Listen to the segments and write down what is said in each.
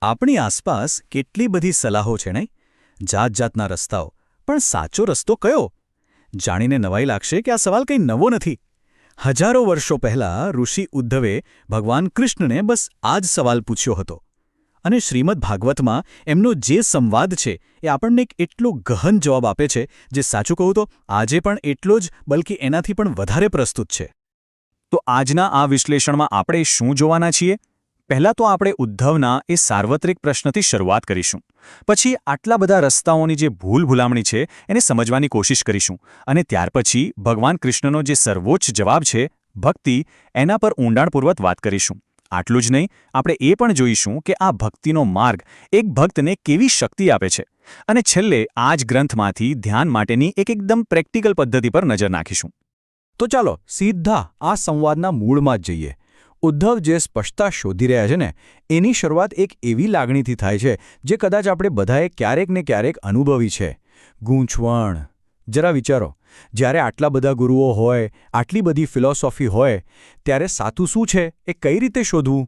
આપણી આસપાસ કેટલી બધી સલાહો છે નહીં, જાત જાતના રસ્તાઓ, પણ સાચો રસ્તો કયો? જાણીને નવાઈ લાગશે કે આ સવાલ કંઈ નવો નથી. હજારો વર્ષો પહેલાં ઋષિ ઉદ્ધવે ભગવાન કૃષ્ણને બસ આ જ સવાલ પૂછ્યો હતો. અને શ્રીમદ ભાગવતમાં એમનો જે સંવાદ છે એ આપણને એક એટલો ગહન જવાબ આપે છે, જે સાચું કહું તો આજે પણ એટલો જ, બલ્કિ એનાથી પણ વધારે પ્રસ્તુત છે. તો આજના આ વિશ્લેષણમાં આપણે શું જોવાના છીએ? પહેલાં તો આપણે ઉદ્ધવના એ સાર્વત્રિક પ્રશ્નથી શરૂઆત કરીશું. પછી આટલા બધા રસ્તાઓની જે ભૂલભુલામણી છે એને સમજવાની કોશિશ કરીશું. અને ત્યાર પછી ભગવાન કૃષ્ણનો જે સર્વોચ્ચ જવાબ છે, ભક્તિ, એના પર ઊંડાણપૂર્વક વાત કરીશું. આટલું જ નહીં, આપણે એ પણ જોઈશું કે આ ભક્તિનો માર્ગ એક ભક્તને કેવી શક્તિ આપે છે. અને છેલ્લે આ જ ગ્રંથમાંથી ધ્યાન માટેની એકદમ પ્રેક્ટિકલ પદ્ધતિ પર નજર નાખીશું. તો ચાલો સીધા આ સંવાદના મૂળમાં જ જઈએ. ઉદ્ધવ જે સ્પષ્ટતા શોધી રહ્યા છે ને, એની શરૂઆત એક એવી લાગણીથી થાય છે જે કદાચ આપણે બધાએ ક્યારેક ને ક્યારેક અનુભવી છે: ગૂંચવણ. જરા વિચારો, જ્યારે આટલા બધા ગુરુઓ હોય, આટલી બધી ફિલોસોફી હોય, ત્યારે સાચું શું છે એ કઈ રીતે શોધવું?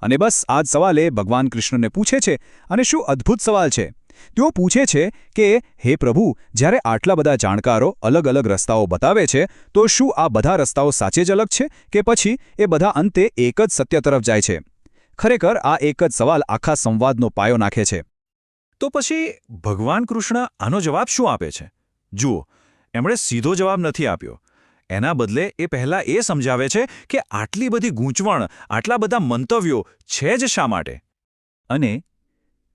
અને બસ આ જ સવાલ એ ભગવાન કૃષ્ણને પૂછે છે. અને શું અદ્ભુત સવાલ છે! તેઓ પૂછે છે કે હે પ્રભુ, જ્યારે આટલા બધા જાણકારો અલગ અલગ રસ્તાઓ બતાવે છે, તો શું આ બધા રસ્તાઓ સાચે જ અલગ છે કે પછી એ બધા અંતે એક જ સત્ય તરફ જાય છે? ખરેખર આ એક જ સવાલ આખા સંવાદનો પાયો નાખે છે. તો પછી ભગવાન કૃષ્ણ આનો જવાબ શું આપે છે? જુઓ, એમણે સીધો જવાબ નથી આપ્યો. એના બદલે એ પહેલાં એ સમજાવે છે કે આટલી બધી ગૂંચવણ, આટલા બધા મંતવ્યો છે જ શા માટે? અને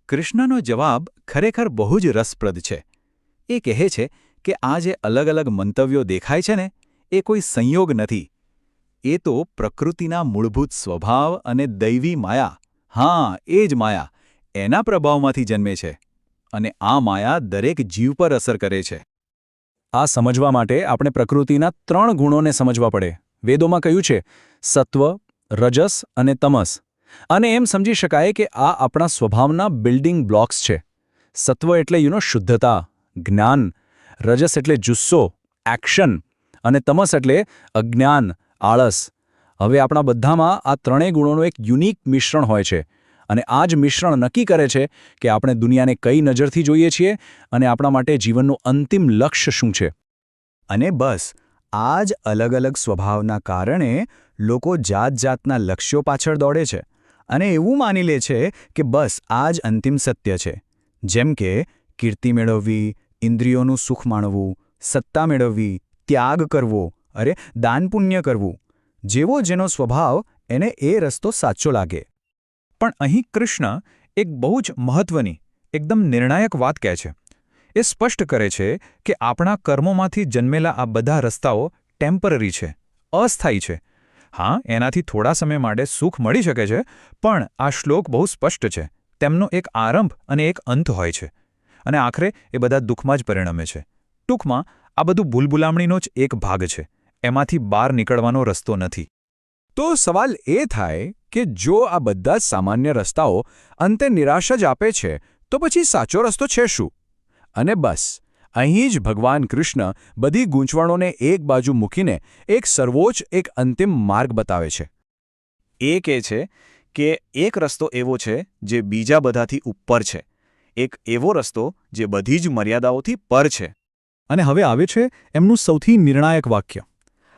કૃષ્ણનો જવાબ ખરેખર બહુ જ રસપ્રદ છે. એ કહે છે કે આ જે અલગ અલગ મંતવ્યો દેખાય છે ને, એ કોઈ સંયોગ નથી. એ તો પ્રકૃતિના મૂળભૂત સ્વભાવ અને દૈવી માયા, હા એ જ માયા, એના પ્રભાવમાંથી જન્મે છે. અને આ માયા દરેક જીવ પર અસર કરે છે. આ સમજવા માટે આપણે પ્રકૃતિના 3 ગુણોને સમજવા પડે. વેદોમાં કહ્યું છે સત્વ, રજસ અને તમસ. અને એમ સમજી શકાય કે આ આપણા સ્વભાવના બિલ્ડિંગ બ્લોક્સ છે. સત્વ એટલે શુદ્ધતા, જ્ઞાન. રજસ એટલે જુસ્સો, એક્શન. અને તમસ એટલે અજ્ઞાન, આળસ. હવે આપણા બધામાં આ 3 ગુણોનું એક યુનિક મિશ્રણ હોય છે. અને આ જ મિશ્રણ નક્કી કરે છે કે આપણે દુનિયાને કઈ નજરથી જોઈએ છીએ અને આપણા માટે જીવનનું અંતિમ લક્ષ્ય શું છે. અને બસ આ જ અલગ અલગ સ્વભાવના કારણે લોકો જાત જાતના લક્ષ્યો પાછળ દોડે છે. અને એવું માની લે છે કે બસ આ જ અંતિમ સત્ય છે. જેમ કે કીર્તિ મેળવવી, ઇન્દ્રિયોનું સુખ માણવું, સત્તા મેળવવી, ત્યાગ કરવો, દાન પુણ્ય કરવું. જેવો જેનો સ્વભાવ, એને એ રસ્તો સાચો લાગે. પણ અહીં કૃષ્ણ એક બહુ જ મહત્વની, એકદમ નિર્ણાયક વાત કહે છે. એ સ્પષ્ટ કરે છે કે આપણા કર્મોમાંથી જન્મેલા આ બધા રસ્તાઓ ટેમ્પરરી છે, અસ્થાયી છે. હા, એનાથી થોડા સમય માટે સુખ મળી શકે છે, પણ આ શ્લોક બહુ સ્પષ્ટ છે. તેમનો એક આરંભ અને એક અંત હોય છે. અને આખરે એ બધા દુઃખમાં જ પરિણમે છે. ટૂંકમાં આ બધું ભૂલભુલામણીનો જ એક ભાગ છે. એમાંથી બહાર નીકળવાનો રસ્તો નથી. તો સવાલ એ થાય કે જો આ બધા સામાન્ય રસ્તાઓ અંતે નિરાશા જ આપે છે, તો પછી સાચો રસ્તો છે શું? અને બસ અહીં જ ભગવાન કૃષ્ણ બધી ગૂંચવણોને એક બાજુ મૂકીને એક સર્વોચ્ચ, એક અંતિમ માર્ગ બતાવે છે. એ કહે છે કે એક રસ્તો એવો છે જે બીજા બધાથી ઉપર છે. એક એવો રસ્તો જે બધી જ મર્યાદાઓથી પર છે. અને હવે આવે છે એમનું સૌથી નિર્ણાયક વાક્ય.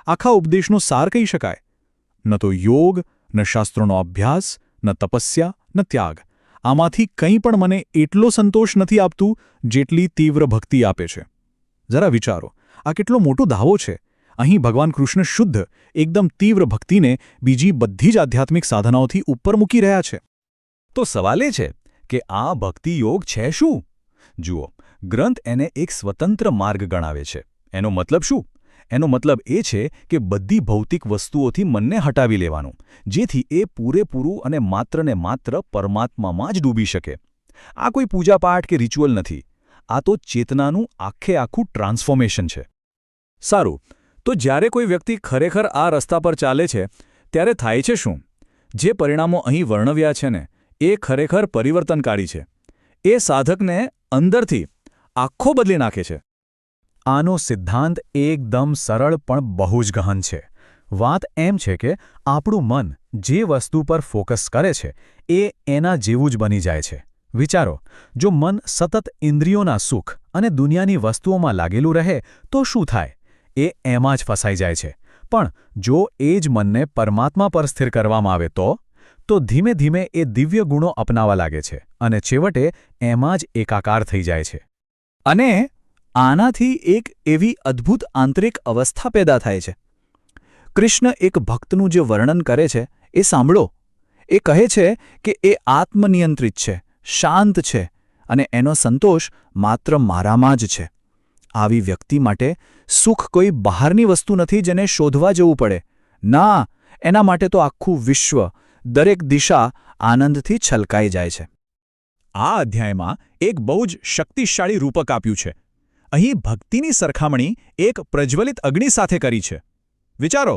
આખા ઉપદેશનો સાર કહી શકાય. ન તો યોગ, ન શાસ્ત્રોનો અભ્યાસ, ન તપસ્યા, ન ત્યાગ. આમાંથી કંઈ પણ મને એટલો સંતોષ નથી આપતું જેટલી તીવ્ર ભક્તિ આપે છે. જરા વિચારો, આ કેટલો મોટો દાવો છે. અહીં ભગવાન કૃષ્ણ શુદ્ધ, એકદમ તીવ્ર ભક્તિને બીજી બધી જ આધ્યાત્મિક સાધનાઓથી ઉપર મૂકી રહ્યા છે. તો સવાલ એ છે કે આ ભક્તિ યોગ છે શું? જુઓ, ગ્રંથ એને એક સ્વતંત્ર માર્ગ ગણાવે છે. એનો મતલબ શું? એનો મતલબ એ છે કે બધી ભૌતિક વસ્તુઓથી મનને હટાવી લેવાનું, જેથી એ પૂરેપૂરું અને માત્ર પરમાત્મામાં જ ડૂબી શકે. આ કોઈ પૂજાપાઠ કે રિચ્યુઅલ નથી. આ તો ચેતનાનું આખું ટ્રાન્સફોર્મેશન છે. સારું, તો જ્યારે કોઈ વ્યક્તિ ખરેખર આ રસ્તા પર ચાલે છે, ત્યારે થાય છે શું? જે પરિણામો અહીં વર્ણવ્યા છે ને, એ ખરેખર પરિવર્તનકારી છે. એ સાધકને અંદરથી આખો બદલી નાખે છે. આનો સિદ્ધાંત એકદમ સરળ પણ બહુ જ ગહન છે. વાત એમ છે કે આપણું મન જે વસ્તુ પર ફોકસ કરે છે એ એના જેવું જ બની જાય છે. વિચારો, જો મન સતત ઇન્દ્રિયોના સુખ અને દુનિયાની વસ્તુઓમાં લાગેલું રહે તો શું થાય? એ એમાં જ ફસાઈ જાય છે. પણ જો એ જ મનને પરમાત્મા પર સ્થિર કરવામાં આવે તો ધીમે ધીમે એ દિવ્ય ગુણો અપનાવવા લાગે છે અને છેવટે એમાં જ એકાકાર થઈ જાય છે. અને આનાથી એક એવી અદ્ભુત આંતરિક અવસ્થા પેદા થાય છે. કૃષ્ણ એક ભક્તનું જે વર્ણન કરે છે એ સાંભળો. એ કહે છે કે એ આત્મનિયંત્રિત છે, શાંત છે અને એનો સંતોષ માત્ર મારામાં જ છે. આવી વ્યક્તિ માટે સુખ કોઈ બહારની વસ્તુ નથી જેને શોધવા જવું પડે. ના, એના માટે તો આખું વિશ્વ, દરેક દિશા આનંદથી છલકાઈ જાય છે. આ અધ્યાયમાં એક બહુ જ શક્તિશાળી રૂપક આપ્યું છે. અહીં ભક્તિની સરખામણી એક પ્રજ્વલિત અગ્નિ સાથે કરી છે. વિચારો,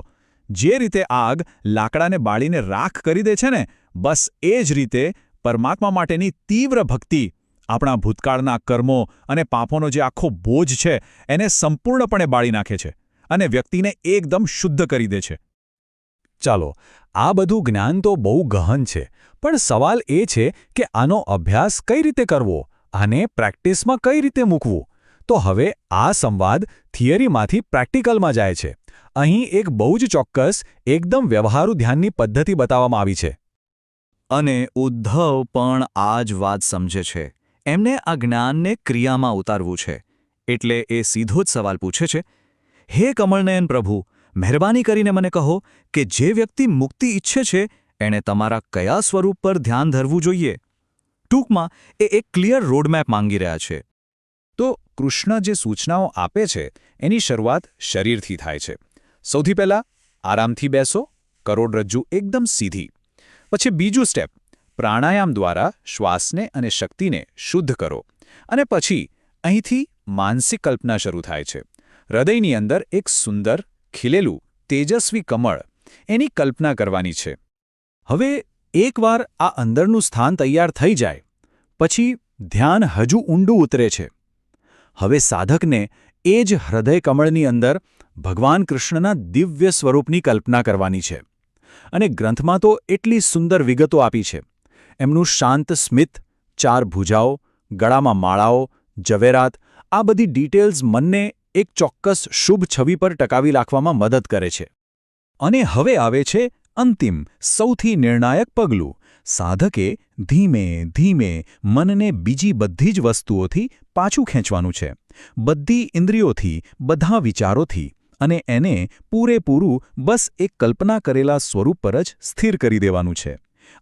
જે રીતે આગ લાકડાને બાળીને રાખ કરી દે છે ને, બસ એ જ રીતે પરમાત્મા માટેની તીવ્ર ભક્તિ આપણા ભૂતકાળના કર્મો અને પાપોનો જે આખો બોજ છે એને સંપૂર્ણપણે બાળી નાખે છે અને વ્યક્તિને એકદમ શુદ્ધ કરી દે છે. ચાલો, આ બધું જ્ઞાન તો બહુ ગહન છે, પણ સવાલ એ છે કે આનો અભ્યાસ કઈ રીતે કરવો, આને પ્રેક્ટિસમાં કઈ રીતે મૂકવું? તો હવે આ સંવાદ થિયરીમાંથી પ્રેક્ટિકલમાં જાય છે. અહીં એક બહુ જ ચોક્કસ, એકદમ વ્યવહારુ ધ્યાનની પદ્ધતિ બતાવવામાં આવી છે. અને ઉદ્ધવ પણ આ જ વાત સમજે છે. એમને આ જ્ઞાનને ક્રિયામાં ઉતારવું છે. એટલે એ સીધો જ સવાલ પૂછે છે, હે કમળનયન પ્રભુ, મહેરબાની કરીને મને કહો કે જે વ્યક્તિ મુક્તિ ઈચ્છે છે એણે તમારા કયા સ્વરૂપ પર ધ્યાન ધરવું જોઈએ? ટૂંકમાં એ એક ક્લિયર રોડમેપ માંગી રહ્યા છે. તો કૃષ્ણ જે સૂચનાઓ આપે છે એની શરૂઆત શરીરથી થાય છે. સૌથી પહેલાં આરામથી બેસો, કરોડરજ્જુ એકદમ સીધી. પછી બીજું સ્ટેપ, પ્રાણાયામ દ્વારા શ્વાસને અને શક્તિને શુદ્ધ કરો. અને પછી અહીંથી માનસિક કલ્પના શરૂ થાય છે. હૃદયની અંદર એક સુંદર, ખીલેલું, તેજસ્વી કમળ, એની કલ્પના કરવાની છે. હવે એકવાર આ અંદરનું સ્થાન તૈયાર થઈ જાય પછી ધ્યાન હજુ ઊંડું ઉતરે છે. હવે સાધકને એ જ હૃદય કમળની અંદર ભગવાન કૃષ્ણના દિવ્ય સ્વરૂપની કલ્પના કરવાની છે. અને ગ્રંથમાં તો એટલી સુંદર વિગતો આપી છે. એમનું શાંત સ્મિત, 4 ભુજાઓ, ગળામાં માળાઓ, ઝવેરાત, આ બધી ડિટેલ્સ મનને એક ચોક્કસ શુભ છબી પર ટકાવી રાખવામાં મદદ કરે છે. અને હવે આવે છે અંતિમ, સૌથી નિર્ણાયક પગલું. સાધકે ધીમે ધીમે મનને બીજી બધી જ વસ્તુઓથી પાછું ખેંચવાનું છે. બધી ઇન્દ્રિયોથી, બધા વિચારોથી, અને એને પૂરેપૂરું બસ એક કલ્પના કરેલા સ્વરૂપ પર જ સ્થિર કરી દેવાનું છે.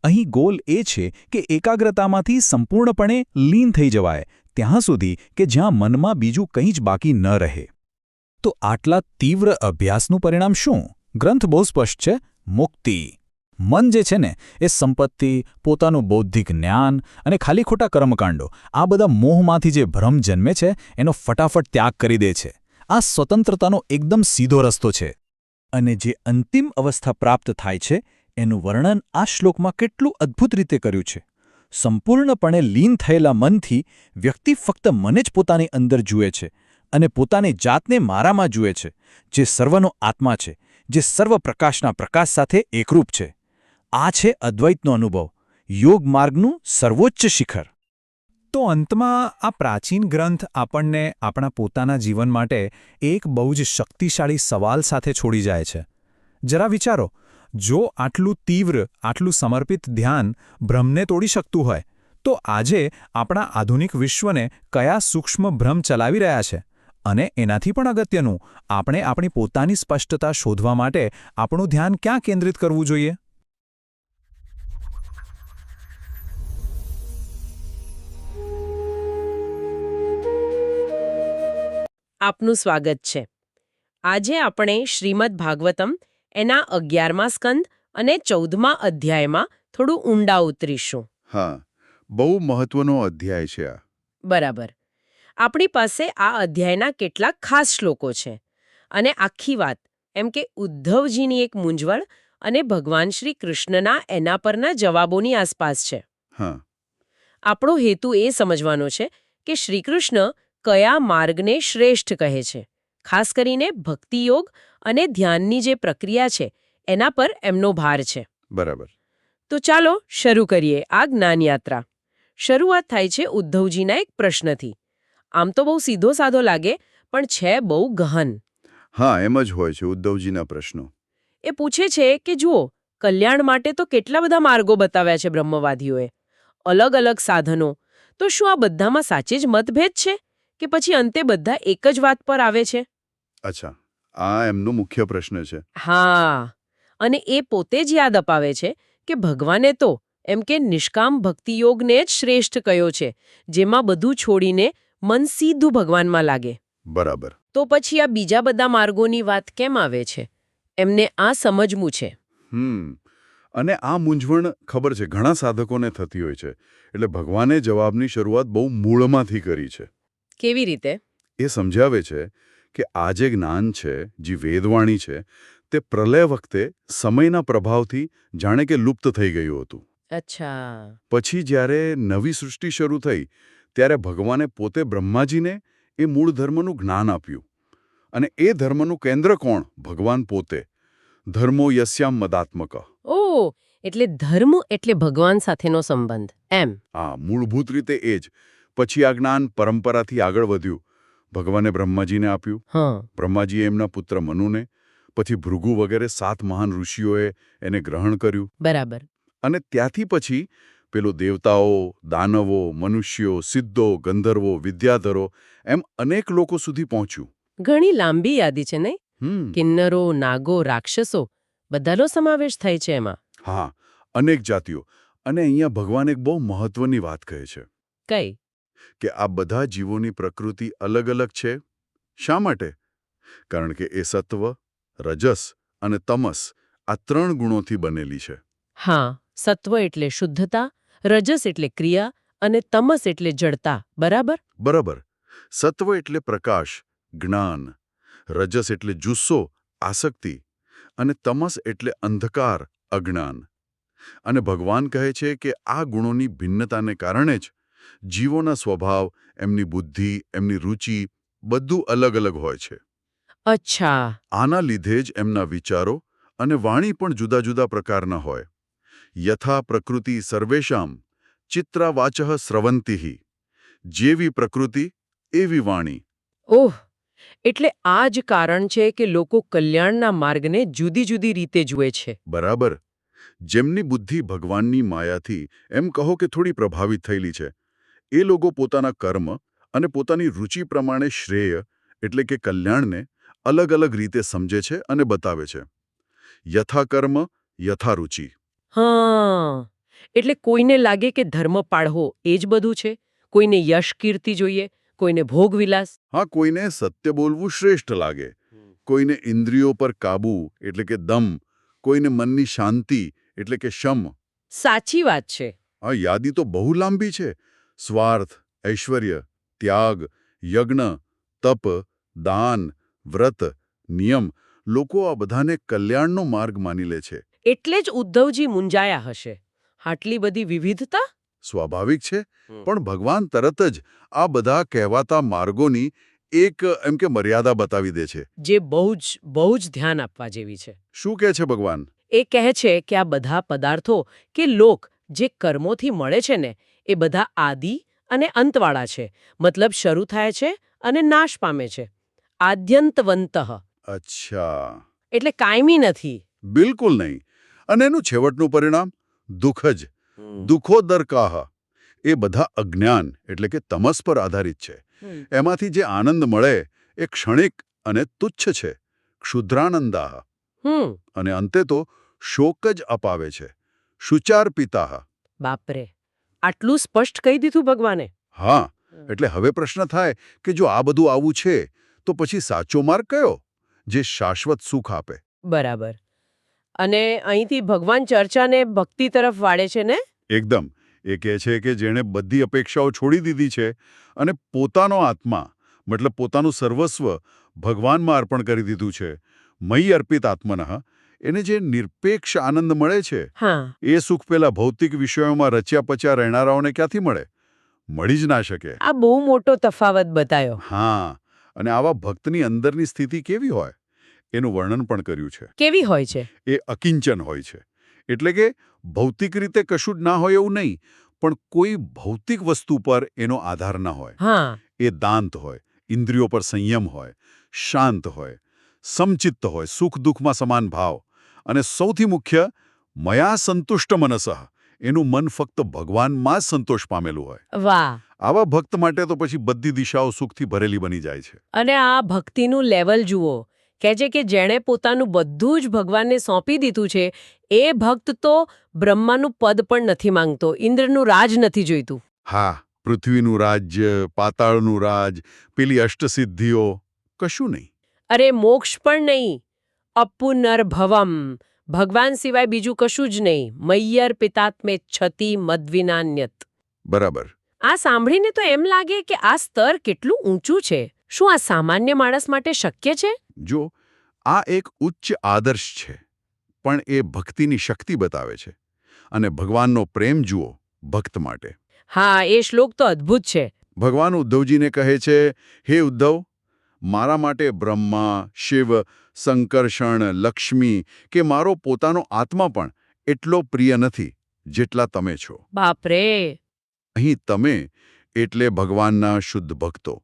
અહીં ગોલ એ છે કે એકાગ્રતામાંથી સંપૂર્ણપણે લીન થઈ જવાય, ત્યાં સુધી કે જ્યાં મનમાં બીજું કંઈ જ બાકી ન રહે. તો આટલા તીવ્ર અભ્યાસનું પરિણામ શું? ગ્રંથ બહુ સ્પષ્ટ છે, મુક્તિ. મન જે છે ને એ સંપત્તિ, પોતાનું બૌદ્ધિક જ્ઞાન અને ખાલી ખોટા કર્મકાંડો, આ બધા મોહમાંથી જે ભ્રમ જન્મે છે એનો ફટાફટ ત્યાગ કરી દે છે. આ સ્વતંત્રતાનો એકદમ સીધો રસ્તો છે. અને જે અંતિમ અવસ્થા પ્રાપ્ત થાય છે એનું વર્ણન આ શ્લોકમાં કેટલું અદ્ભુત રીતે કર્યું છે. સંપૂર્ણપણે લીન થયેલા મનથી વ્યક્તિ ફક્ત મને જ પોતાની અંદર જુએ છે અને પોતાની જાતને મારામાં જુએ છે, જે સર્વનો આત્મા છે, જે સર્વ પ્રકાશના પ્રકાશ સાથે એકરૂપ છે. આ છે અદ્વૈતનો અનુભવ, યોગ માર્ગનું સર્વોચ્ચ શિખર. તો અંતમાં આ પ્રાચીન ગ્રંથ આપણને આપણા પોતાના જીવન માટે એક બહુ જ શક્તિશાળી સવાલ સાથે છોડી જાય છે. જરા વિચારો, જો આટલું તીવ્ર, આટલું સમર્પિત ધ્યાન ભ્રમને તોડી શકતું હોય, તો આજે આપણા આધુનિક વિશ્વને કયા સૂક્ષ્મ ભ્રમ ચલાવી રહ્યા છે? અને એનાથી પણ અગત્યનું, આપણે આપણી પોતાની સ્પષ્ટતા શોધવા માટે આપણું ધ્યાન ક્યાં કેન્દ્રિત કરવું જોઈએ? આપનું સ્વાગત છે. આજે આપણે શ્રીમદ ભાગવતમ એના 11મા સ્કંદ અને 14મા અધ્યાયમાં થોડું ઊંડા ઉતરીશું. હા, બહુ મહત્વનો અધ્યાય છે આ. બરાબર. આપણી પાસે આ અધ્યાયના કેટલાક ખાસ શ્લોકો છે અને આખી વાત એમ કે ઉદ્ધવજીની એક મૂંઝવણ અને ભગવાન શ્રી કૃષ્ણના એના પરના જવાબોની આસપાસ છે. હા, આપણો હેતુ એ સમજવાનો છે કે શ્રીકૃષ્ણ કયા માર્ગને શ્રેષ્ઠ કહે છે. ખાસ કરીને ભક્તિયોગ અને ધ્યાનની જે પ્રક્રિયા છે એના પર એમનો ભાર છે. બરાબર. તો ચાલો શરૂ કરીએ આ જ્ઞાન યાત્રા. શરૂઆત થાય છે ઉદ્ધવજીના એક પ્રશ્નથી. આમ તો બહુ સીધો સાધો લાગે, પણ છે બહુ ગહન. હા, એમ જ હોય છે ઉદ્ધવજીના પ્રશ્નો. એ પૂછે છે કે જુઓ, કલ્યાણ માટે તો કેટલા બધા માર્ગો બતાવ્યા છે બ્રહ્મવાદીઓએ, અલગ અલગ સાધનો. તો શું આ બધામાં સાચે જ મતભેદ છે, કે પછી અંતે બધા એક જ વાત પર આવે છે? અચ્છા, આ એમનો મુખ્ય પ્રશ્ન છે. હા, અને એ પોતે જ યાદ અપાવે છે કે ભગવાને તો એમ કે નિષ્કામ ભક્તિયોગને જ શ્રેષ્ઠ કયો છે, જેમાં બધું છોડીને મન સીધું ભગવાનમાં લાગે. બરાબર. તો પછી આ બીજા બધા માર્ગોની વાત કેમ આવે છે? એમને આ સમજવું છે. અને આ મૂંઝવણ ખબર છે ઘણા સાધકોને થતી હોય છે. એટલે ભગવાને જવાબની શરૂઆત બહુ મૂળમાંથી કરી છે. કેવી રીતે? એ સમજાવે છે કે આ જે જ્ઞાન છે, જે વેદવાણી છે, તે પ્રલય વખતે સમયના પ્રભાવથી જાણે કે લુપ્ત થઈ ગયું હતું. અચ્છા. પછી જ્યારે નવી સૃષ્ટિ શરૂ થઈ ત્યારે ભગવાને પોતે બ્રહ્માજીને એ મૂળ ધર્મનું જ્ઞાન આપ્યું. અને એ ધર્મનું કેન્દ્ર કોણ? ભગવાન પોતે. ધર્મો યસ્યામ મદાત્મક. ઓહ, એટલે ધર્મ એટલે ભગવાન સાથેનો સંબંધ એમ. હા, મૂળભૂત રીતે એ જ. પછી આ જ્ઞાન પરંપરાથી આગળ વધ્યું. ભગવાને બ્રહ્માજીને આપ્યું. હા. બ્રહ્માજીએ એમના પુત્ર મનુને, પછી ભૃગુ વગેરે 7 મહાન ઋષિઓએ એને ગ્રહણ કર્યું. બરાબર. અને ત્યાંથી પછી પેલો દેવતાઓ, દાનવો, મનુષ્યો, સિદ્ધો, ગંધર્વો, વિદ્યાધરો એમ અનેક લોકો સુધી પહોંચ્યું. ઘણી લાંબી યાદી છે નહીં? હમ કિન્નરો, નાગો, રાક્ષસો બધાનો સમાવેશ થાય છે એમાં. હા, અનેક જાતિઓ. અને અહીંયા ભગવાન એક બહુ મહત્વની વાત કહે છે કઈ? કે આ બધા જીવોની પ્રકૃતિ અલગ અલગ છે. શા માટે? કારણ કે એ સત્વ, રજસ અને તમસ આ 3 ગુણોથી બનેલી છે. હા, સત્વ એટલે શુદ્ધતા, રજસ એટલે ક્રિયા અને તમસ એટલે જડતા. બરાબર? બરાબર. સત્વ એટલે પ્રકાશ, જ્ઞાન. રજસ એટલે જુસ્સો, આસક્તિ. અને તમસ એટલે અંધકાર, અજ્ઞાન. અને ભગવાન કહે છે કે આ ગુણોની ભિન્નતાને કારણે જ જીવોના સ્વભાવ, એમની બુદ્ધિ, એમની રુચિ બધું અલગ અલગ હોય છે. અચ્છા. આના લીધે જ એમના વિચારો અને વાણી પણ જુદા જુદા પ્રકારના હોય. યથા પ્રકૃતિ સર્વેષામ ચિત્રાવાચઃ સ્રવંતિઃ. જેવી પ્રકૃતિ એવી વાણી. ઓહ, એટલે આ જ કારણ છે કે લોકો કલ્યાણના માર્ગને જુદી જુદી રીતે જુએ છે. બરાબર. જેમની બુદ્ધિ ભગવાનની માયાથી એમ કહો કે થોડી પ્રભાવિત થયેલી છે, એ લોકો પોતાના કર્મ અને પોતાની રુચિ પ્રમાણે શ્રેય એટલે કે કલ્યાણને અલગ અલગ રીતે સમજે છે અને બતાવે છે. યથા કર્મ યથા રુચિ. હા, એટલે કોઈને લાગે કે ધર્મ પાળવો એ જ બધું છે, કોઈને યશ કીર્તિ જોઈએ, કોઈને ભોગવિલાસ. હા, કોઈને સત્ય બોલવું શ્રેષ્ઠ લાગે, કોઈને ઇન્દ્રિયો પર કાબુ એટલે કે દમ, કોઈને મનની શાંતિ એટલે કે શમ. સાચી વાત છે. આ યાદી તો બહુ લાંબી છે. સ્વાર્થ, ઐશ્વર્ય, ત્યાગ, યજ્ઞ, તપ, દાન, વ્રત, નિયમ. લોકો આ બધાને કલ્યાણનો માર્ગ માની લે છે. એટલે જ ઉદ્ધવજી મૂંઝાયા હશે. આટલી બધી વિવિધતા? સ્વાભાવિક છે, પણ ભગવાન તરત જ આ બધા કહેવાતા માર્ગોની એક એમ કે મર્યાદા બતાવી દે છે. જે બહુ જ ધ્યાન આપવા જેવી છે. શું કહે છે ભગવાન? એ કહે છે કે આ બધા પદાર્થો કે લોક જે કર્મોથી મળે છે ને, એ બધા આદિ અને અંતવાળા છે. મતલબ શરૂ થાય છે અને નાશ પામે છે. આદ્યંતવંતઃ. અચ્છા. એટલે કાયમી નથી. બિલકુલ નહીં. અને એનું છેવટનું પરિણામ દુઃખ જ. દુઃખોદરકાહ. એ બધા અજ્ઞાન એટલે કે તમસ પર આધારિત છે. એમાંથી જે આનંદ મળે એ ક્ષણિક અને તુચ્છ છે. ક્ષુદ્રાનંદાહ. અને અંતે તો શોક જ અપાવે છે. શુચાર પિતાહ. બાપરે, આટલું સ્પષ્ટ કહી દીધું ભગવાને. હા, એટલે હવે પ્રશ્ન થાય કે જો આ બધું આવું છે તો પછી સાચો માર્ગ કયો જે શાશ્વત સુખ આપે? બરાબર. અને અહીંથી ભગવાન ચર્ચાને ભક્તિ તરફ વાળે છે ને? એકદમ. એ કહે છે કે જેણે બધી અપેક્ષાઓ છોડી દીધી છે અને પોતાનો આત્મા મતલબ પોતાનું સર્વસ્વ ભગવાનમાં અર્પણ કરી દીધું છે, મયી અર્પિત આત્મનઃ, એને જે નિરપેક્ષ આનંદ મળે છે, હા. એ સુખ પેલા ભૌતિક વિષયોમાં રચ્યા પચ્યા રહેનારાઓને ક્યાંથી મળે? મળી જ ના શકે. આ બહુ મોટો તફાવત બતાયો. હા, અને આવા ભક્તની અંદરની સ્થિતિ કેવી હોય એનું વર્ણન પણ કર્યું છે. કેવી હોય છે? એ અકિંચન હોય છે. એટલે કે ભૌતિક રીતે કશું જ ના હોય એવું નહીં, પણ કોઈ ભૌતિક વસ્તુ પર એનો આધાર ના હોય. હા એ દાંત હોય, ઇન્દ્રિયો પર સંયમ હોય, શાંત હોય, સમચિત્ત હોય, સુખ દુઃખમાં સમાન ભાવ, અને સૌથી મુખ્ય મયા સંતુષ્ટ મનસઃ, એનું મન ફક્ત ભગવાનમાં જ સંતોષ પામેલું હોય. વાહ. આવા ભક્ત માટે તો પછી બધી દિશાઓ સુખથી ભરેલી બની જાય છે. અને આ ભક્તિનું લેવલ જુઓ. કહે છે કે જેણે પોતાનું બધું જ ભગવાનને સોંપી દીધું છે એ ભક્ત તો બ્રહ્માનું પદ પણ નથી માંગતો, ઇન્દ્રનું રાજ નથી જોઈતું. હા, પૃથ્વીનું રાજ્ય, પાતાળનું રાજ, પેલી અષ્ટસિદ્ધિઓ, કશું નહીં. અરે મોક્ષ પણ નહીં. અપુનર્ભવમ, ભગવાન સિવાય બીજું કશું જ નહીં. મય્યર પિતાત્મે છતિ મદ્વિનાન્યત. બરાબર. આ સાંભળીને તો એમ લાગે કે આ સ્તર કેટલું ઊંચું છે. શું આ સામાન્ય માણસ માટે શક્ય છે? જો, આ એક ઉચ્ચ આદર્શ છે, પણ એ ભક્તિની શક્તિ બતાવે છે. અને ભગવાનનો પ્રેમ જુઓ ભક્ત માટે. હા, એ શ્લોક તો અદ્ભુત છે. ભગવાન ઉદ્ધવજીને કહે છે, હે ઉદ્ધવ, મારા માટે બ્રહ્મા, શિવ, સંકર્ષણ, લક્ષ્મી કે મારો પોતાનો આત્મા પણ એટલો પ્રિય નથી જેટલા તમે છો. બાપરે. અહીં તમે એટલે ભગવાનના શુદ્ધ ભક્તો.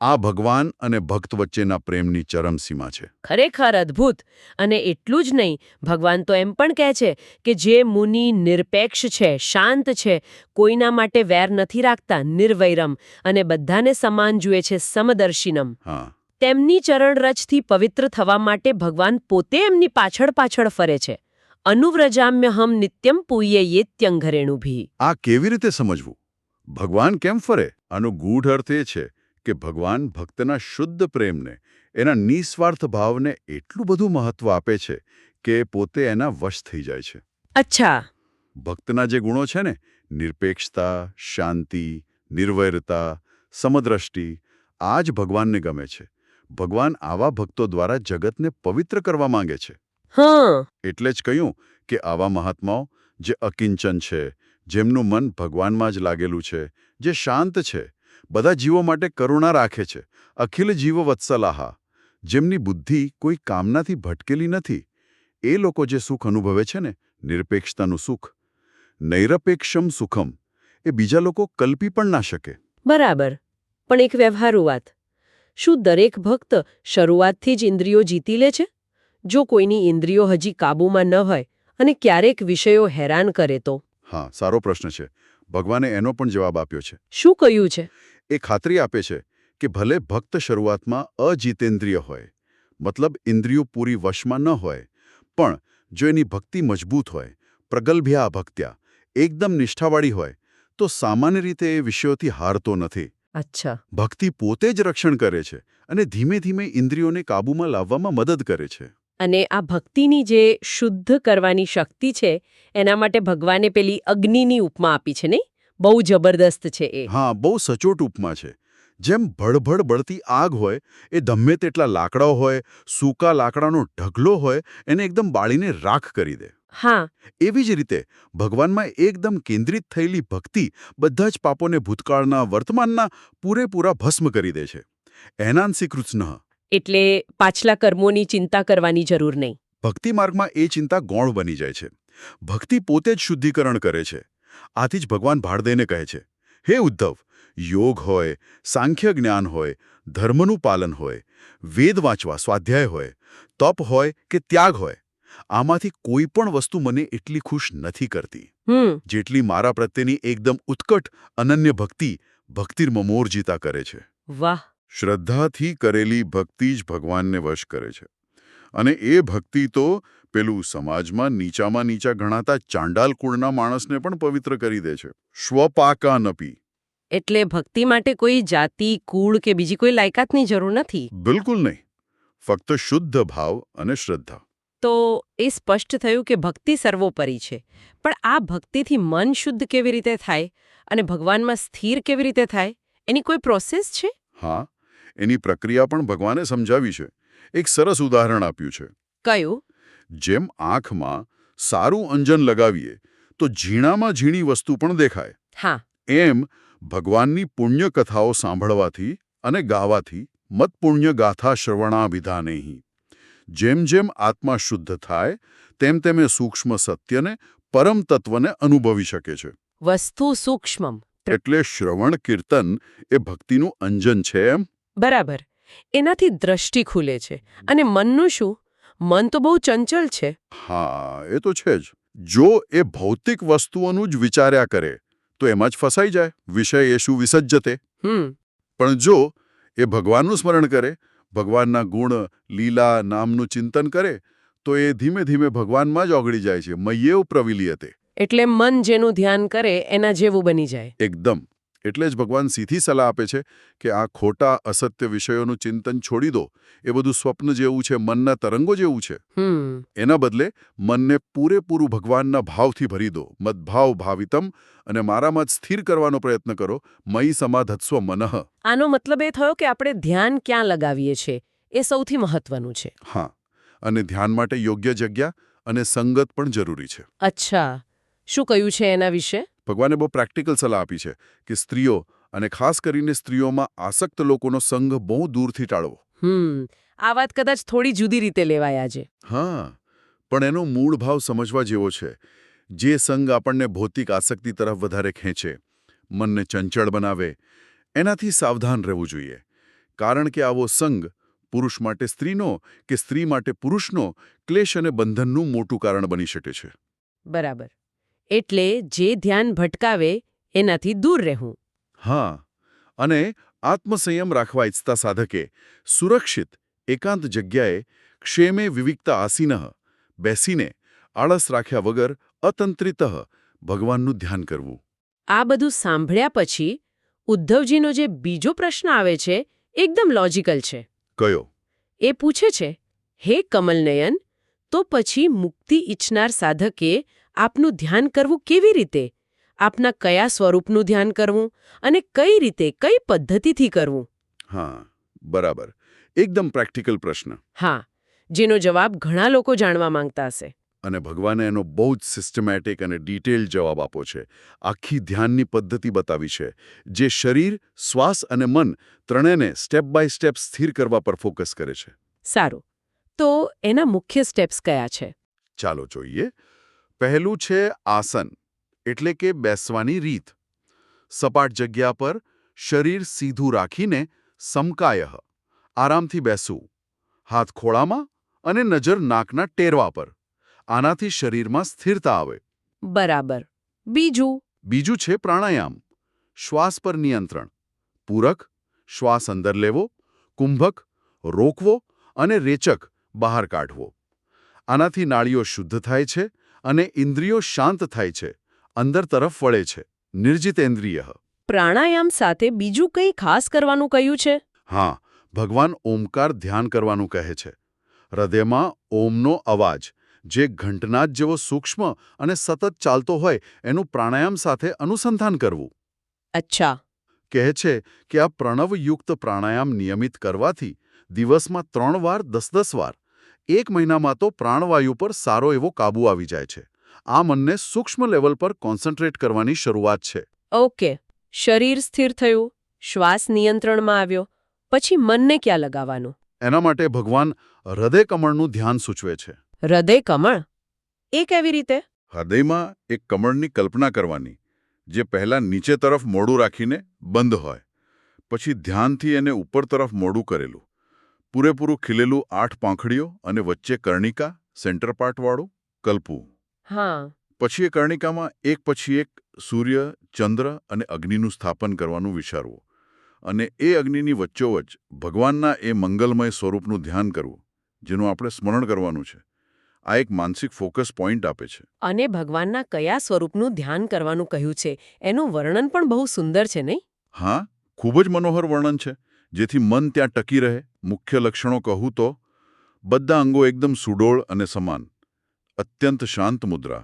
આ ભગવાન અને ભક્ત વચ્ચેના પ્રેમની ચરમસીમા છે. ખરેખર અદ્ભુત. અને એટલું જ નહીં, ભગવાન તો એમ પણ કહે છે કે જે મુનિ નિરપેક્ષ છે, શાંત છે, કોઈના માટે વેર નથી રાખતા, નિર્વૈરમ, અને બધાને સમાન જુએ છે, સમદર્શિનમ, હા, તેમની ચરણરજથી પવિત્ર થવા માટે ભગવાન પોતે એમની પાછળ પાછળ ફરે છે. અનુવ્રજામ્યહમ નિત્યમ પૂયયેત્યંઘરેણુભી. આ કેવી રીતે સમજવું? ભગવાન કેમ ફરે? આનો ગૂઢ અર્થ એ છે કે ભગવાન ભક્તના શુદ્ધ પ્રેમને, એના નિસ્વાર્થ ભાવને એટલું બધું મહત્વ આપે છે કે પોતે એના વશ થઈ જાય છે. અચ્છા. ભક્તના જે ગુણો છે ને, નિરપેક્ષતા, શાંતિ, નિર્વૈરતા, સમદ્રષ્ટિ, આ જ ભગવાનને ગમે છે. ભગવાન આવા ભક્તો દ્વારા જગતને પવિત્ર કરવા માંગે છે. હા. એટલે જ કહ્યું કે આવા મહાત્માઓ જે અકિંચન છે, જેમનું મન ભગવાનમાં જ લાગેલું છે, જે શાંત છે, બધા જીવો માટે કરુણા રાખે છે, અખિલ જીવ વત્સલાહા, જેમની બુદ્ધિ કોઈ કામનાથી ભટકેલી નથી, એ લોકો જે સુખ અનુભવે છે ને, નિરપેક્ષતાનું સુખ, નૈરપેક્ષમ સુખમ, એ બીજા લોકો કલ્પી પણ ના શકે. બરાબર. પણ એક વ્યવહારુ વાત. શું દરેક ભક્ત શરૂઆતથી જ ઇન્દ્રિયો જીતી લે છે? જો કોઈની ઇન્દ્રિયો હજી કાબૂમાં ન હોય અને ક્યારેક વિષયો હેરાન કરે તો? હા, સારો પ્રશ્ન છે. ભગવાને એનો પણ જવાબ આપ્યો છે. શું કહ્યું છે? એ ખાતરી આપે છે કે ભલે ભક્ત શરૂઆતમાં અજીતેન્દ્રિય હોય, મતલબ ઇન્દ્રિયો પૂરી વશમાં ન હોય, પણ જો એની ભક્તિ મજબૂત હોય, પ્રગલ્ભ્યા ભક્ત્યા, એકદમ નિષ્ઠાવાળી હોય, તો સામાન્ય રીતે એ વિષયોથી હારતો નથી. અચ્છા. ભક્તિ પોતે જ રક્ષણ કરે છે અને ધીમે ધીમે ઇન્દ્રિયોને કાબૂમાં લાવવામાં મદદ કરે છે. અને આ ભક્તિની જે શુદ્ધ કરવાની શક્તિ છે એના માટે ભગવાને પેલી અગ્નિની ઉપમા આપી છે નહીં? બહુ જબરદસ્ત છે એ. હા, બહુ સચોટ ઉપમા છે. જેમ ભડભડ બળતી આગ હોય, એ ગમે તેટલા લાકડાઓ હોય, સૂકા લાકડાનો ઢગલો હોય, એને એકદમ બાળીને રાખ કરી દે. હા. એવી જ રીતે ભગવાનમાં એકદમ કેન્દ્રિત થયેલી ભક્તિ બધા જ પાપોને ભૂતકાળના, વર્તમાનના પૂરેપૂરા ભસ્મ કરી દે છે. એનાંસી કૃત્સ્નઃ. એટલે પાછલા કર્મોની ચિંતા કરવાની જરૂર નહીં. ભક્તિ માર્ગમાં એ ચિંતા ગૌણ બની જાય છે. ભક્તિ પોતે જ શુદ્ધિકરણ કરે છે. આથી જ ભગવાન ભાળદેને કહે છે, હે ઉદ્ધવ, યોગ હોય, સાંખ્ય જ્ઞાન હોય, ધર્મનું પાલન હોય, વેદ વાંચવા, સ્વાધ્યાય હોય, તપ હોય કે ત્યાગ હોય, આમાંથી કોઈ પણ વસ્તુ મને એટલી ખુશ નથી કરતી જેટલી મારા પ્રત્યેની એકદમ ઉત્કટ અનન્ય ભક્તિ ભક્તિર્મમોર્જિતા કરે છે. વાહ. શ્રદ્ધાથી કરેલી ભક્તિ જ ભગવાનને વશ કરે છે. અને એ ભક્તિ તો પેલું સમાજમાં નીચામાં નીચા ગણાતા ચાંડાલ કુળના માણસને પણ પવિત્ર કરી દે છે. સ્વપાકાનપી. એટલે ભક્તિ માટે કોઈ જાતિ, કુળ કે બીજી કોઈ લાયકાતની જરૂર નથી. બિલકુલ નહીં. ફક્ત શુદ્ધ ભાવ અને શ્રદ્ધા. તો એ સ્પષ્ટ થયું કે ભક્તિ સર્વોપરી છે. પણ આ ભક્તિથી મન શુદ્ધ કેવી રીતે થાય અને ભગવાનમાં સ્થિર કેવી રીતે થાય, એની કોઈ પ્રોસેસ છે? હા, એની પ્રક્રિયા પણ ભગવાને સમજાવી છે. એક સરસ ઉદાહરણ આપ્યું છે. કયું? જેમ આંખમાં સારું અંજન લગાવીએ તો ઝીણામાં ઝીણી વસ્તુ પણ દેખાય, હા. એમ ભગવાનની પુણ્ય કથાઓ સાંભળવાથી અને ગાવાથી મત પુણ્ય ગાથા શ્રવણાભિધાનેહી, જેમ જેમ આત્મા શુદ્ધ થાય તેમ તેમ એ સૂક્ષ્મ સત્યને પરમ તત્વને અનુભવી શકે છે. વસ્તુ સૂક્ષ્મમ. એટલે શ્રવણ કીર્તન એ ભક્તિનું અંજન છે એમ. બરાબર. એનાથી દ્રષ્ટિ ખુલે છે. અને મનનું શું? મન તો બહુ ચંચળ છે. હા, એ તો છે જ. જો એ ભૌતિક વસ્તુઓનું જ વિચાર્યા કરે તો એમાં જ ફસાઈ જાય. વિષય એષુ વિસજ્જતે. પણ જો એ ભગવાનનું સ્મરણ કરે, ભગવાનના ગુણ, લીલા, નામનું ચિંતન કરે તો એ ધીમે ધીમે ભગવાનમાં જ ઓગળી જાય છે. મય્યેવ પ્રવિલીયતે. એટલે મન જેનું ધ્યાન કરે એના જેવું બની જાય. એકદમ. એટલે જ ભગવાન સીધી સલાહ આપે છે કે આ ખોટા અસત્ય વિષયોનું ચિંતન છોડી દો. એ બધું સ્વપ્ન જેવું છે, મનના તરંગો જેવું છે. એના બદલે મનને પૂરેપૂરું ભગવાનના ભાવથી ભરી દો. મદ્ભાવ ભાવિતમ, અને મારામાં જ સ્થિર કરવાનો પ્રયત્ન કરો. મયી સમાધત્સ્વ મનઃ. આનો મતલબ એ થયો કે આપણે ધ્યાન ક્યાં લગાવીએ છીએ એ સૌથી મહત્વનું છે. હા, અને ધ્યાન માટે યોગ્ય જગ્યા અને સંગત પણ જરૂરી છે. અચ્છા, શું કહ્યું છે એના વિશે? ભગવાને બહુ પ્રેક્ટિકલ સલાહ આપી છે કે સ્ત્રીઓ, અને ખાસ કરીને સ્ત્રીઓમાં આસક્ત લોકોનો સંગ બહુ દૂરથી ટાળવો. આ વાત કદાચ થોડી જુદી રીતે લેવાય આજે. હા, પણ એનો મૂળ ભાવ સમજવા જેવો છે. જે સંગ આપણને ભૌતિક આસક્તિ તરફ વધારે ખેંચે, મનને ચંચળ બનાવે, એનાથી સાવધાન રહેવું જોઈએ. કારણ કે આવો સંગ પુરુષ માટે સ્ત્રીનો કે સ્ત્રી માટે પુરુષનો ક્લેશ અને બંધનનું મોટું કારણ બની શકે છે. બરાબર. એટલે જે ધ્યાન ભટકાવે એનાથી દૂર રહેવું. હા, અને આત્મસંયમ રાખવા ઈચ્છતા સાધકે સુરક્ષિત એકાંત જગ્યાએ ક્ષેમે વિવિક્તા આસીનઃ બેસીને આળસ રાખ્યા વગર અતંત્રિતઃ ભગવાનનું ધ્યાન કરવું. આ બધું સાંભળ્યા પછી ઉદ્ધવજીનો જે બીજો પ્રશ્ન આવે છે એકદમ લોજિકલ છે. કયો? એ પૂછે છે, હે કમલનયન, તો પછી મુક્તિ ઈચ્છનાર સાધકે આપનું ધ્યાન કરવું કેવી રીતે? આપના કયા સ્વરૂપનું ધ્યાન કરવું અને કઈ રીતે, કઈ પદ્ધતિથી કરવું? હા, બરાબર. એકદમ પ્રેક્ટિકલ પ્રશ્ન. હા, જેનો જવાબ ઘણા લોકો જાણવા માંગતા હશે. અને ભગવાને એનો બહુ જ સિસ્ટમેટિક અને ડિટેલ્ડ જવાબ આપો છે. આખી ધ્યાનની પદ્ધતિ બતાવી છે, જે શરીર, શ્વાસ અને મન ત્રણેયને સ્ટેપ બાય સ્ટેપ સ્થિર કરવા પર ફોકસ કરે છે. સારું. તો એના મુખ્ય સ્ટેપ્સ કયા છે? ચાલો જોઈએ. પહેલું છે આસન, એટલે કે બેસવાની રીત. સપાટ જગ્યા પર શરીર સીધું રાખીને સમકાયઃ આરામથી બેસવું. હાથ ખોળામાં અને નજર નાકના ટેરવા પર. આનાથી શરીરમાં સ્થિરતા આવે. બરાબર. બીજું? બીજું છે પ્રાણાયામ. શ્વાસ પર નિયંત્રણ. પૂરક, શ્વાસ અંદર લેવો, કુંભક, રોકવો અને રેચક, બહાર કાઢવો. આનાથી નાડીઓ શુદ્ધ થાય છે અને ઇન્દ્રિયો શાંત થાય છે, અંદર તરફ વળે છે. નિર્જિતેન્દ્રિય. પ્રાણાયામ સાથે બીજું કંઈ ખાસ કરવાનું કહ્યું છે? હા, ભગવાન ઓમકાર ધ્યાન કરવાનું કહે છે. હૃદયમાં ઓમનો અવાજ, જે ઘંટનાદ જેવો સૂક્ષ્મ અને સતત ચાલતો હોય, એનું પ્રાણાયામ સાથે અનુસંધાન કરવું. અચ્છા. કહે છે કે આ પ્રણવયુક્ત પ્રાણાયામ નિયમિત કરવાથી દિવસમાં 3 વાર 10-10 વાર, 1 મહિનામાં તો પ્રાણવાયુ પર સારો એવો કાબૂ આવી જાય છે. આ મનને સૂક્ષ્મ લેવલ પર કોન્સન્ટ્રેટ કરવાની શરૂઆત છે. ઓકે. શરીર સ્થિર થયું, શ્વાસ નિયંત્રણમાં આવ્યો, પછી મનને ક્યાં લગાવવાનું? એના માટે ભગવાન હૃદયકમળનું ધ્યાન સૂચવે છે. હૃદય કમળ? એ કેવી રીતે? હૃદયમાં એક કમળની કલ્પના કરવાની, જે પહેલાં નીચે તરફ મોઢું રાખીને બંધ હોય, પછી ધ્યાનથી એને ઉપર તરફ મોઢું કરેલું, પૂરેપૂરું ખીલેલું 8 પાંખડીઓ અને વચ્ચે કર્ણિકા, સેન્ટર પાર્ટવાળું, કલ્પવું. હા. પછી એ કર્ણિકામાં એક પછી એક સૂર્ય, ચંદ્ર અને અગ્નિનું સ્થાપન કરવાનું વિચારવું, અને એ અગ્નિની વચ્ચોવચ્ચ ભગવાનના એ મંગલમય સ્વરૂપનું ધ્યાન કરવું, જેનું આપણે સ્મરણ કરવાનું છે. આ એક માનસિક ફોકસ પોઈન્ટ આપે છે. અને ભગવાનના કયા સ્વરૂપનું ધ્યાન કરવાનું કહ્યું છે એનું વર્ણન પણ બહુ સુંદર છે, નહીં? હા, ખૂબ જ મનોહર વર્ણન છે, જેથી મન ત્યાં ટકી રહે. મુખ્ય લક્ષણો કહું તો બધા અંગો એકદમ સુડોળ અને સમાન, અત્યંત શાંત મુદ્રા,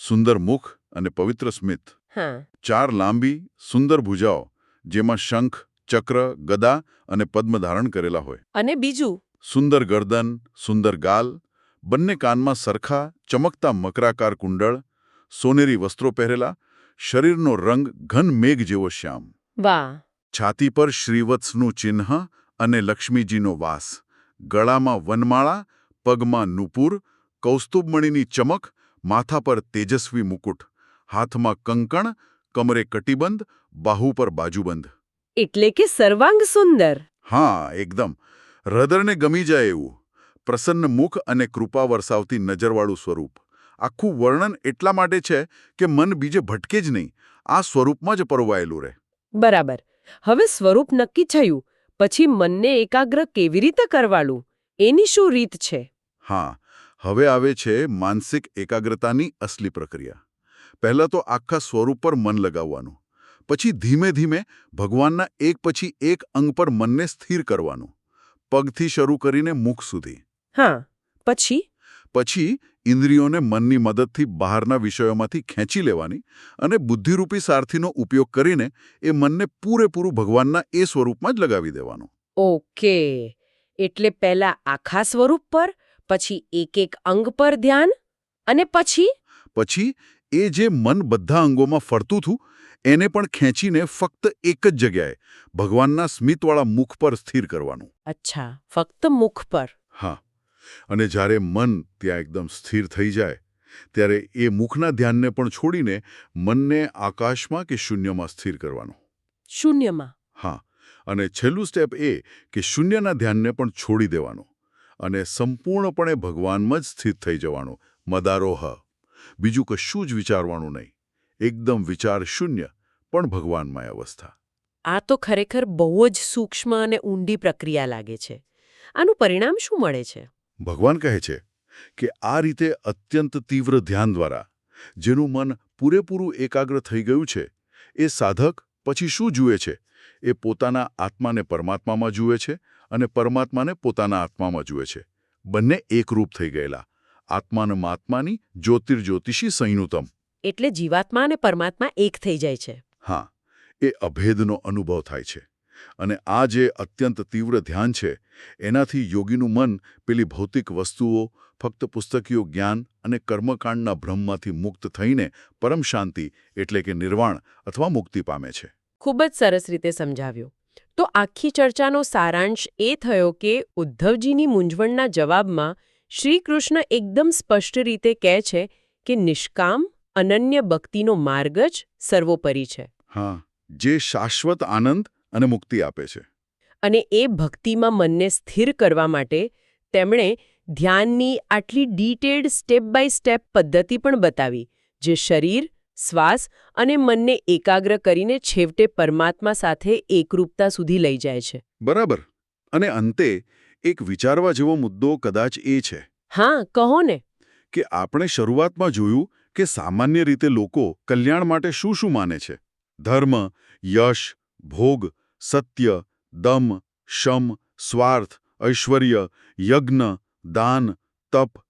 સુંદર મુખ અને પવિત્ર સ્મિત, હા. 4 લાંબી સુંદર ભુજાઓ, જેમાં શંખ, ચક્ર, ગદા અને પદ્મ ધારણ કરેલા હોય. અને બીજું? સુંદર ગરદન, સુંદર ગાલ, બંને કાનમાં સરખા ચમકતા મકરાકાર કુંડળ, સોનેરી વસ્ત્રો પહેરેલા, શરીરનો રંગ ઘન મેઘ જેવો શ્યામ. વાહ. છાતી પર શ્રીવત્સનું ચિહ્ન અને લક્ષ્મીજીનો વાસ, ગળામાં વનમાળા, પગમાં નુપુર, કૌસ્તુભમણીની ચમક, માથા પર તેજસ્વી મુકુટ, હાથમાં કંકણ, કમરે કટિબંધ, બાહુ પર બાજુબંધ. એટલે કે સર્વાંગ સુંદર. હા, એકદમ હૃદયને ગમી જાય એવું પ્રસન્ન મુખ અને કૃપા વરસાવતી નજરવાળું સ્વરૂપ. આખું વર્ણન એટલા માટે છે કે મન બીજે ભટકે જ નહીં, આ સ્વરૂપમાં જ પરોવાયેલું રહે. બરાબર. હવે સ્વરૂપ નક્કી થયું પછી મનને એકાગ્ર કેવી રીતે કરવાલું એની શું રીત છે? હા, હવે આવે છે માનસિક એકાગ્રતાની અસલી પ્રક્રિયા. પહેલાં તો આખા સ્વરૂપ પર મન લગાવવાનું, પછી ધીમે ધીમે ભગવાનના એક પછી એક અંગ પર મનને સ્થિર કરવાનું, પગથી શરૂ કરીને મુખ સુધી. હા, પછી ઇન્દ્રિયોને મનની મદદથી બહારના વિષયોમાંથી ખેંચી લેવાની અને બુદ્ધિરૂપી સારથીનો ઉપયોગ કરીને એ મનને પૂરેપૂરું ભગવાનના એ સ્વરૂપમાં જ લગાવી દેવાનું. ઓકે. એટલે પહેલા આખા સ્વરૂપ પર, પછી એક એક અંગ પર ધ્યાન, અને પછી એ જે મન બધા અંગોમાં ફરતું હતું એને પણ ખેંચીને ફક્ત એક જ જગ્યાએ ભગવાનના સ્મિતવાળા મુખ પર સ્થિર કરવાનું. અચ્છા, ફક્ત મુખ પર. હા, અને જ્યારે મન ત્યાં એકદમ સ્થિર થઈ જાય ત્યારે એ મુખના ધ્યાનને પણ છોડીને મનને આકાશમાં કે શૂન્યમાં સ્થિર કરવાનું. શૂન્યમાં. હા, અને છેલ્લું સ્ટેપ એ કે શૂન્યના ધ્યાનને પણ છોડી દેવાનું અને સંપૂર્ણપણે ભગવાનમાં જ સ્થિત થઈ જવાનું. મદારોહ. બીજું કશું જ વિચારવાનું નહીં. એકદમ વિચાર શૂન્ય, પણ ભગવાનમય અવસ્થા. આ તો ખરેખર બહુ જ સૂક્ષ્મ અને ઊંડી પ્રક્રિયા લાગે છે. આનું પરિણામ શું મળે છે? ભગવાન કહે છે કે આ રીતે અત્યંત તીવ્ર ધ્યાન દ્વારા જેનું મન પૂરેપૂરું એકાગ્ર થઈ ગયું છે, એ સાધક પછી શું જુએ છે? એ પોતાના આત્માને પરમાત્મામાં જુએ છે અને પરમાત્માને પોતાના આત્મામાં જુએ છે. બંને એકરૂપ થઈ ગયેલા, આત્માનમાત્માની જ્યોતિર્જ્યોતિષી સંયુતમ. એટલે જીવાત્મા અને પરમાત્મા એક થઈ જાય છે. હા, એ અભેદનો અનુભવ થાય છે. અને આ જે અત્યંત તીવ્ર ધ્યાન છે એનાથી યોગીનું મન પેલી ભૌતિક વસ્તુઓ, ફક્ત પુસ્તકીય જ્ઞાન અને કર્મકાંડના ભ્રમમાંથી મુક્ત થઈને પરમ શાંતિ એટલે કે નિર્વાણ અથવા મુક્તિ પામે છે. ખૂબ જ સરસ રીતે સમજાવ્યું. તો આખી ચર્ચાનો સારાંશ એ થયો કે ઉદ્ધવજીની મૂંઝવણના જવાબમાં શ્રી કૃષ્ણ એકદમ સ્પષ્ટ રીતે કહે છે કે નિષ્કામ અનન્ય ભક્તિનો માર્ગ જ સર્વોપરી છે. હા, જે શાશ્વત આનંદ અને મુક્તિ આપે છે. અને એ ભક્તિમાં મનને સ્થિર કરવા માટે તેમણે ધ્યાનની આટલી ડિટેલ્ડ સ્ટેપ બાય સ્ટેપ પદ્ધતિ પણ બતાવી, જે શરીર, શ્વાસ અને મનને એકાગ્ર કરીને છેવટે પરમાત્મા સાથે એકરૂપતા સુધી લઈ જાય છે. બરાબર. અને અંતે એક વિચારવા જેવો મુદ્દો કદાચ એ છે. હા, કહો ને. કે આપણે શરૂઆતમાં જોયું કે સામાન્ય રીતે લોકો કલ્યાણ માટે શું શું માને છે? ધર્મ, યશ, ભોગ, સત્ય, દમ, શમ, સ્વાર્થ, ઐશ્વર્ય, યજ્ઞ, દાન, તપ.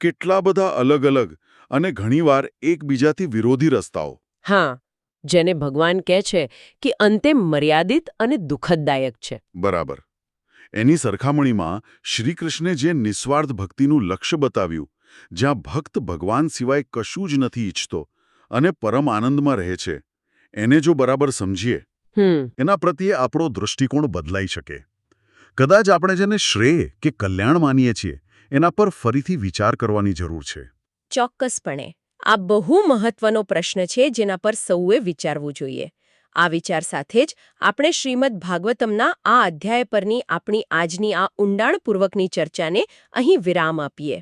કેટલા બધા અલગ અલગ અને ઘણીવાર એકબીજાથી વિરોધી રસ્તાઓ. હા, જેને ભગવાન કહે છે કે અંતે મર્યાદિત અને દુઃખદાયક છે. બરાબર. એની સરખામણીમાં શ્રીકૃષ્ણે જે નિસ્વાર્થ ભક્તિનું લક્ષ્ય બતાવ્યું, જ્યાં ભક્ત ભગવાન સિવાય કશું જ નથી ઈચ્છતો અને પરમ આનંદમાં રહે છે, એને જો બરાબર સમજીએ, એના પ્રત્યે આપણો દૃષ્ટિકોણ બદલાઈ શકે. કદાચ આપણે જેને શ્રેય કે કલ્યાણ માનીએ છીએ એના પર ફરીથી વિચાર કરવાની જરૂર છે. ચોક્કસપણે. આ બહુ મહત્વનો પ્રશ્ન છે જેના પર સૌએ વિચારવું જોઈએ. આ વિચાર સાથે જ આપણે શ્રીમદ ભાગવતમના આ અધ્યાય પરની આપણી આજની આ ઊંડાણપૂર્વકની ચર્ચાને અહીં વિરામ આપીએ.